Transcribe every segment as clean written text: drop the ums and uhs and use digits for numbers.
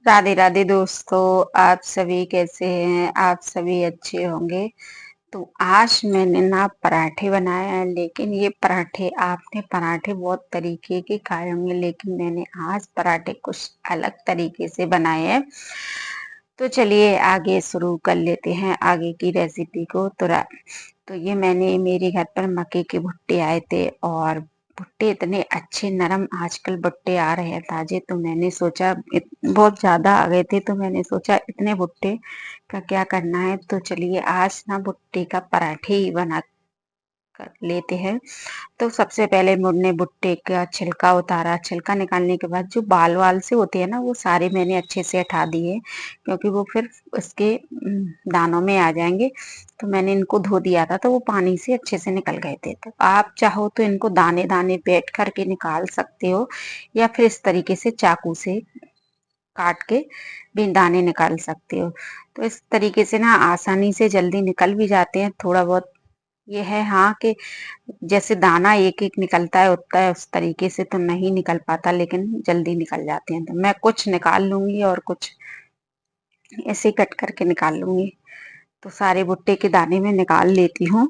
राधे राधे दोस्तों। आप सभी कैसे हैं? आप सभी अच्छे होंगे। तो आज मैंने ना पराठे बनाए हैं, लेकिन ये पराठे आपने पराठे बहुत तरीके के खाए होंगे, लेकिन मैंने आज पराठे कुछ अलग तरीके से बनाए हैं। तो चलिए आगे शुरू कर लेते हैं आगे की रेसिपी को। तो ये मैंने मेरे घर पर मक्के के भुट्टे आए थे, और भुट्टे इतने अच्छे नरम आजकल भुट्टे आ रहे हैं ताजे। तो मैंने सोचा बहुत ज्यादा आ गए थे, तो मैंने सोचा इतने भुट्टे का क्या करना है। तो चलिए आज ना भुट्टे का पराठे ही बना कर लेते हैं। तो सबसे पहले मुड़ने भुट्टे का छिलका उतारा। छिलका निकालने के बाद जो बाल वाल से होते हैं ना, वो सारे मैंने अच्छे से हटा दिए, क्योंकि वो फिर उसके दानों में आ जाएंगे। तो मैंने इनको धो दिया था, तो वो पानी से अच्छे से निकल गए थे। तो आप चाहो तो इनको दाने दाने बैठ करके निकाल सकते हो, या फिर इस तरीके से चाकू से काट के भी दाने निकाल सकते हो। तो इस तरीके से ना आसानी से जल्दी निकल भी जाते हैं। थोड़ा बहुत ये है हाँ कि जैसे दाना एक एक निकलता है उतना है, उस तरीके से तो नहीं निकल पाता, लेकिन जल्दी निकल जाते हैं। तो मैं कुछ निकाल लूंगी और कुछ ऐसे कट करके निकाल लूंगी। तो सारे भुट्टे के दाने में निकाल लेती हूँ।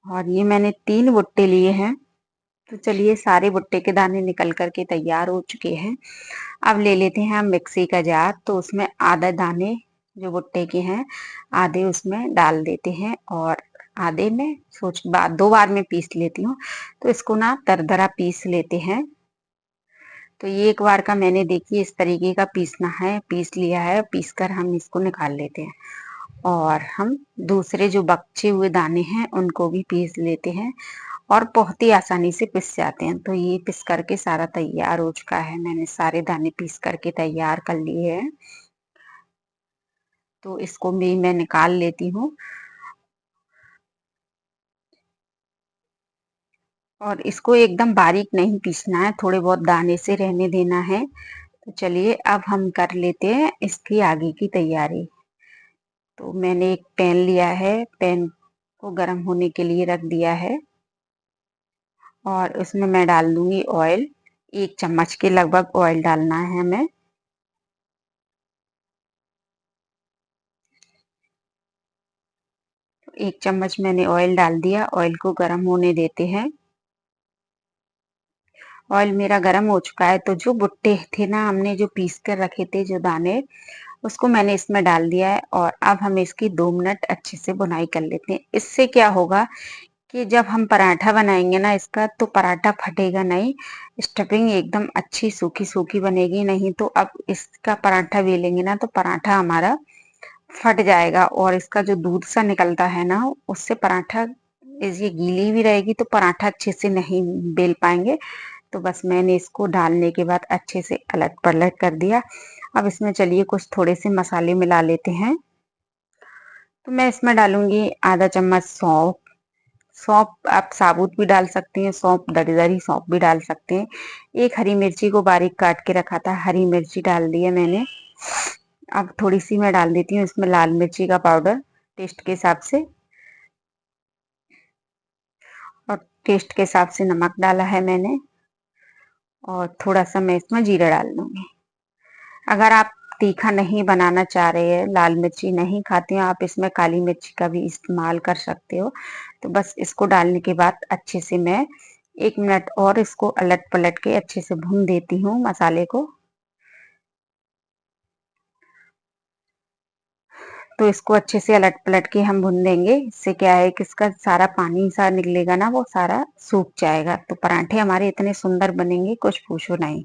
और ये मैंने 3 भुट्टे लिए हैं। तो चलिए सारे भुट्टे के दाने निकल करके तैयार हो चुके हैं। अब ले लेते हैं हम मिक्सी का जार। तो उसमें आधा दाने जो भुट्टे के हैं, आधे उसमें डाल देते हैं, और आधे में सोच बार 2 बार में पीस लेती हूँ। तो इसको ना दरदरा पीस लेते हैं। तो ये एक बार का मैंने देखिए इस तरीके का पीसना है, पीस लिया है। पीस कर हम इसको निकाल लेते हैं, और हम दूसरे जो बचे हुए दाने हैं उनको भी पीस लेते हैं, और बहुत ही आसानी से पिस जाते हैं। तो ये पिस करके सारा तैयार हो चुका है। मैंने सारे दाने पीस करके तैयार कर लिए हैं। तो इसको भी मैं निकाल लेती हूँ, और इसको एकदम बारीक नहीं पीसना है, थोड़े बहुत दाने से रहने देना है। तो चलिए अब हम कर लेते हैं इसकी आगे की तैयारी। तो मैंने एक पैन लिया है, पैन को गर्म होने के लिए रख दिया है, और उसमें मैं डाल दूंगी ऑयल। 1 चम्मच के लगभग ऑयल डालना है हमें। तो 1 चम्मच मैंने ऑयल डाल दिया। ऑयल को गर्म होने देते हैं। ऑयल मेरा गर्म हो चुका है। तो जो भुट्टे थे ना, हमने जो पीस कर रखे थे जो दाने, उसको मैंने इसमें डाल दिया है। और अब हम इसकी 2 मिनट अच्छे से बुनाई कर लेते हैं। इससे क्या होगा कि जब हम पराठा बनाएंगे ना इसका, तो पराठा फटेगा नहीं। स्टफिंग एकदम अच्छी सूखी सूखी बनेगी। नहीं तो अब इसका पराठा बेलेंगे ना, तो पराठा हमारा फट जाएगा, और इसका जो दूध सा निकलता है ना, उससे पराठा ये गीली भी रहेगी, तो पराठा अच्छे से नहीं बेल पाएंगे। तो बस मैंने इसको डालने के बाद अच्छे से अलट पलट कर दिया। अब इसमें चलिए कुछ थोड़े से मसाले मिला लेते हैं। तो मैं इसमें डालूंगी आधा चम्मच सौंफ। सौंफ आप साबुत भी डाल सकते हैं, सौंफ दरी दरी सौंफ भी डाल सकते हैं। एक हरी मिर्ची को बारीक काट के रखा था, हरी मिर्ची डाल दी है मैंने। अब थोड़ी सी मैं डाल देती हूँ इसमें लाल मिर्ची का पाउडर, टेस्ट के हिसाब से। और टेस्ट के हिसाब से नमक डाला है मैंने, और थोड़ा सा मैं इसमें जीरा डाल दूंगी। अगर आप तीखा नहीं बनाना चाह रहे हैं, लाल मिर्ची नहीं खाते हैं, आप इसमें काली मिर्ची का भी इस्तेमाल कर सकते हो। तो बस इसको डालने के बाद अच्छे से मैं 1 मिनट और इसको अलट पलट के अच्छे से भून देती हूँ मसाले को। तो इसको अच्छे से अलट पलट के हम भून देंगे। इससे क्या है कि इसका सारा पानी सा निकलेगा ना, वो सारा सूख जाएगा। तो पराठे हमारे इतने सुंदर बनेंगे, कुछ पूछो नहीं।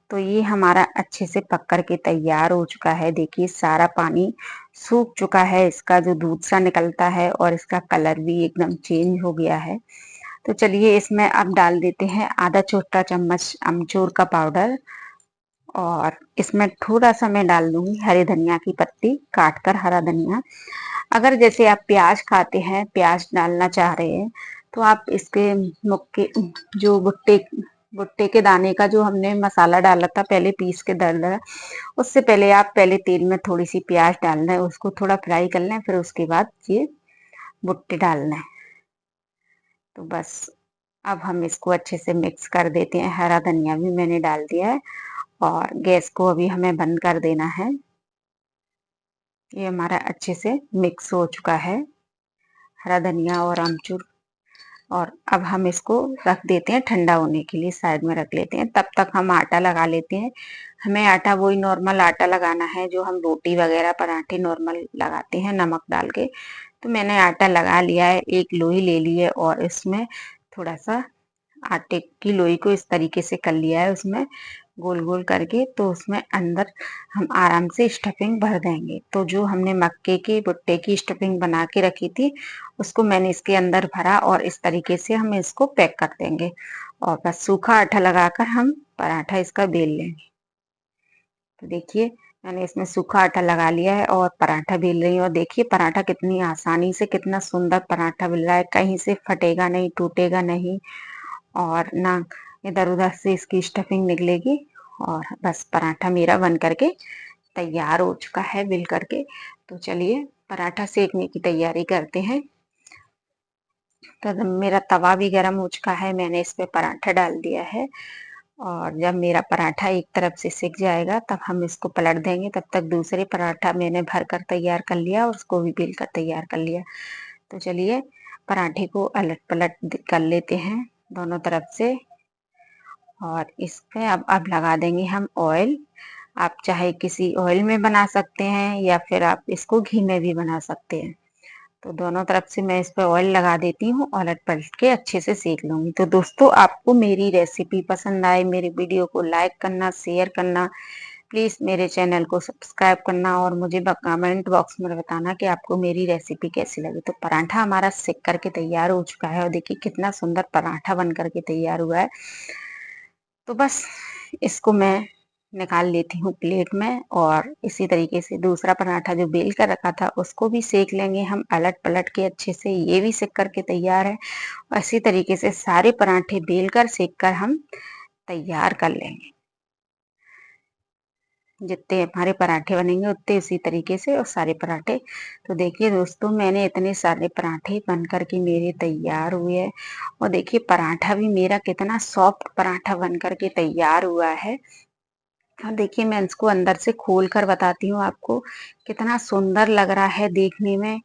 तो ये हमारा अच्छे से पक कर के तैयार हो चुका है। देखिए सारा पानी सूख चुका है, इसका जो दूध सा निकलता है, और इसका कलर भी एकदम चेंज हो गया है। तो चलिए इसमें अब डाल देते हैं आधा छोटा चम्मच अमचूर का पाउडर, और इसमें थोड़ा सा मैं डाल दूंगी हरे धनिया की पत्ती, काट कर हरा धनिया। अगर जैसे आप प्याज खाते हैं, प्याज डालना चाह रहे हैं, तो आप इसके मुक्के जो भुट्टे भुट्टे के दाने का जो हमने मसाला डाला था पहले पीस के डाला, उससे पहले आप पहले तेल में थोड़ी सी प्याज डालना है, उसको थोड़ा फ्राई करना है, फिर उसके बाद ये भुट्टे डालना है। तो बस अब हम इसको अच्छे से मिक्स कर देते हैं। हरा धनिया भी मैंने डाल दिया है, और गैस को अभी हमें बंद कर देना है। ये हमारा अच्छे से मिक्स हो चुका है, हरा धनिया और अमचूर। और अब हम इसको रख देते हैं ठंडा होने के लिए, साइड में रख लेते हैं। तब तक हम आटा लगा लेते हैं। हमें आटा वही नॉर्मल आटा लगाना है जो हम रोटी वगैरह पराठे नॉर्मल लगाते हैं नमक डाल के। तो मैंने आटा लगा लिया है, एक लोई ले ली है और इसमें थोड़ा सा आटे की लोई को इस तरीके से कर लिया है, उसमें गोल गोल करके। तो उसमें अंदर हम आराम से स्टफिंग भर देंगे। तो जो हमने मक्के के भुट्टे की स्टफिंग बना के रखी थी उसको मैंने इसके अंदर भरा और इस तरीके से हम इसको पैक कर देंगे और बस सूखा आटा लगाकर हम पराठा इसका बेल लेंगे। तो देखिए मैंने इसमें सूखा आटा लगा लिया है और पराठा बेल रही हूँ। और देखिए पराठा कितनी आसानी से, कितना सुंदर पराठा बेल रहा है, कहीं से फटेगा नहीं, टूटेगा नहीं और ना इधर उधर से इसकी स्टफिंग निकलेगी। और बस पराठा मेरा बन करके तैयार हो चुका है बेल करके। तो चलिए पराठा सेकने की तैयारी करते हैं। तो मेरा तवा भी गर्म हो चुका है, मैंने इस पे पराठा डाल दिया है। और जब मेरा पराठा एक तरफ से सिक जाएगा तब हम इसको पलट देंगे। तब तक दूसरे पराठा मैंने भर कर तैयार कर लिया और उसको भी बेल कर तैयार कर लिया। तो चलिए पराठे को अलट पलट कर लेते हैं दोनों तरफ से। और इस पे अब लगा देंगे हम ऑयल। आप चाहे किसी ऑयल में बना सकते हैं या फिर आप इसको घी में भी बना सकते हैं। तो दोनों तरफ से मैं इस पे ऑयल लगा देती हूँ और उलट पलट के अच्छे से सेक लूंगी। तो दोस्तों आपको मेरी रेसिपी पसंद आए, मेरे वीडियो को लाइक करना, शेयर करना, प्लीज मेरे चैनल को सब्सक्राइब करना और मुझे कमेंट बॉक्स में बताना कि आपको मेरी रेसिपी कैसी लगी। तो पराठा हमारा सेक करके तैयार हो चुका है और देखिए कितना सुंदर पराठा बन करके तैयार हुआ है। तो बस इसको मैं निकाल लेती हूँ प्लेट में और इसी तरीके से दूसरा पराठा जो बेल कर रखा था उसको भी सेक लेंगे हम अलट पलट के अच्छे से। ये भी सेक करके तैयार है और इसी तरीके से सारे पराठे बेल कर सेक कर हम तैयार कर लेंगे। जितने हमारे पराठे बनेंगे उतने उसी तरीके से और सारे पराठे। तो देखिए दोस्तों मैंने इतने सारे पराठे बन करके मेरे तैयार हुए हैं और देखिए पराठा भी मेरा कितना सॉफ्ट पराठा बन करके तैयार हुआ है। और देखिए मैं इसको अंदर से खोल कर बताती हूँ आपको, कितना सुंदर लग रहा है देखने में।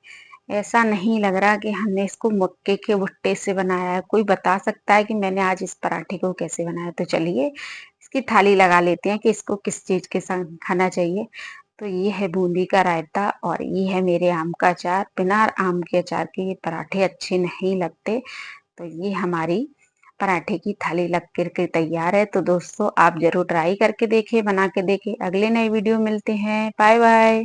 ऐसा नहीं लग रहा कि हमने इसको मक्के के भुट्टे से बनाया है। कोई बता सकता है कि मैंने आज इस पराठे को कैसे बनाया? तो चलिए इसकी थाली लगा लेते हैं कि इसको किस चीज के साथ खाना चाहिए। तो ये है बूंदी का रायता और ये है मेरे आम का अचार। बिना आम के अचार के ये पराठे अच्छे नहीं लगते। तो ये हमारी पराठे की थाली लग करके तैयार है। तो दोस्तों आप जरूर ट्राई करके देखिए, बना के देखिए। अगले नए वीडियो मिलते हैं। Bye bye.